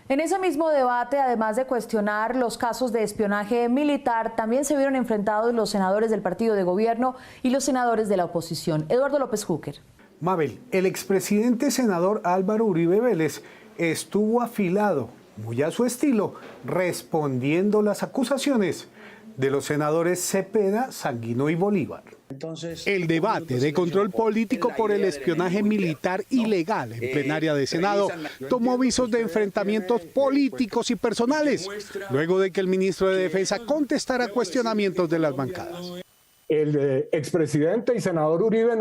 En ese mismo debate, además de cuestionar los casos de espionaje militar, también se vieron enfrentados los senadores del partido de gobierno y los senadores de la oposición. Eduardo López Júquer. Mabel, el expresidente senador Álvaro Uribe Vélez estuvo afilado, muy a su estilo, respondiendo las acusaciones de los senadores Cepeda, Sanguino y Bolívar. El debate de control político por el espionaje militar ilegal en plenaria de Senado tomó visos de enfrentamientos políticos y personales, luego de que el ministro de Defensa contestara cuestionamientos de las bancadas. El expresidente y senador Uribe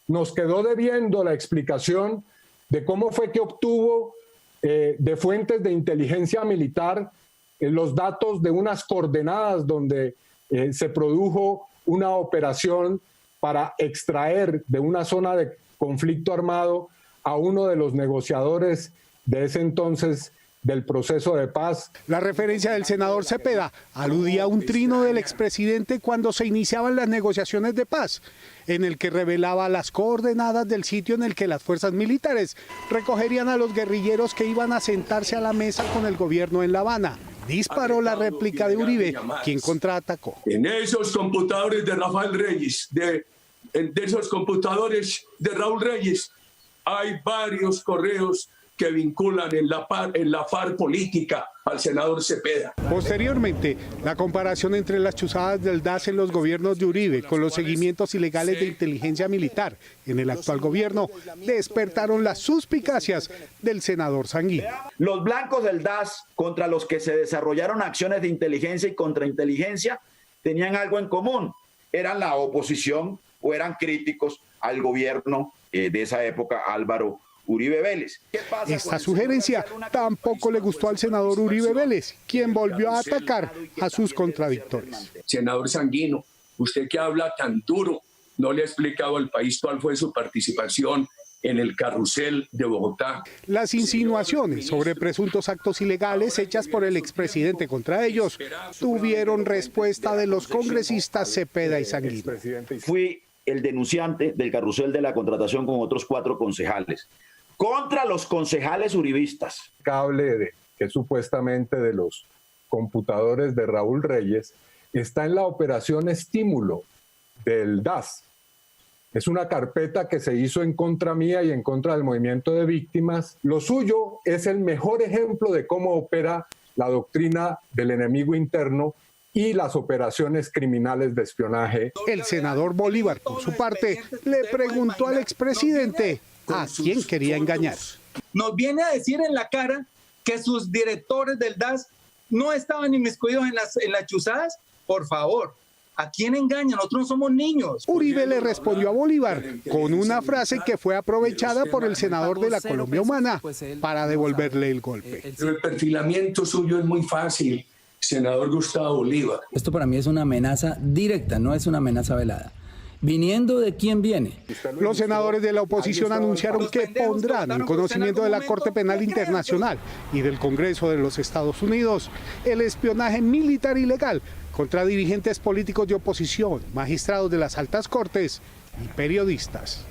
nos quedó debiendo la explicación de cómo fue que obtuvo de fuentes de inteligencia militar los datos de unas coordenadas donde se produjo una operación para extraer de una zona de conflicto armado a uno de los negociadores de ese entonces del proceso de paz. La referencia del senador Cepeda aludía a un trino del expresidente cuando se iniciaban las negociaciones de paz, en el que revelaba las coordenadas del sitio en el que las fuerzas militares recogerían a los guerrilleros que iban a sentarse a la mesa con el gobierno en La Habana. Disparó la réplica de Uribe, quien contraatacó. En esos computadores de Rafael Reyes, de esos computadores de Raúl Reyes, hay varios correos que vinculan en la FARC política al senador Cepeda. Posteriormente, la comparación entre las chuzadas del DAS en los gobiernos de Uribe con los seguimientos ilegales de inteligencia militar en el actual gobierno despertaron las suspicacias del senador Sanguino. Los blancos del DAS contra los que se desarrollaron acciones de inteligencia y contrainteligencia tenían algo en común. Eran la oposición o eran críticos al gobierno de esa época, Álvaro Uribe Vélez. Esta sugerencia tampoco le gustó al senador Uribe Vélez, quien volvió a atacar a sus contradictores. Senador Sanguino, usted que habla tan duro, no le ha explicado al país cuál fue su participación en el carrusel de Bogotá. Las insinuaciones sobre presuntos actos ilegales hechas por el expresidente contra ellos tuvieron respuesta de los congresistas Cepeda y Sanguino. Fui el denunciante del carrusel de la contratación con otros 4 concejales. Contra los concejales uribistas. Cable que supuestamente de los computadores de Raúl Reyes está en la operación Estímulo del DAS. Es una carpeta que se hizo en contra mía y en contra del movimiento de víctimas. Lo suyo es el mejor ejemplo de cómo opera la doctrina del enemigo interno y las operaciones criminales de espionaje. El senador Bolívar, por su parte, le preguntó al expresidente a quién quería engañar. Nos viene a decir en la cara que sus directores del DAS no estaban inmiscuidos en las chuzadas. Por favor, ¿a quién engañan? Nosotros no somos niños. Uribe le respondió a Bolívar con una frase que fue aprovechada por el senador de la Colombia Humana para devolverle el golpe. El perfilamiento suyo es muy fácil, senador Gustavo Bolívar. Esto para mí es una amenaza directa, no es una amenaza velada. Viniendo de quién viene. Los senadores de la oposición anunciaron que pondrán en conocimiento de la Corte Penal Internacional y del Congreso de los Estados Unidos el espionaje militar ilegal contra dirigentes políticos de oposición, magistrados de las altas cortes y periodistas.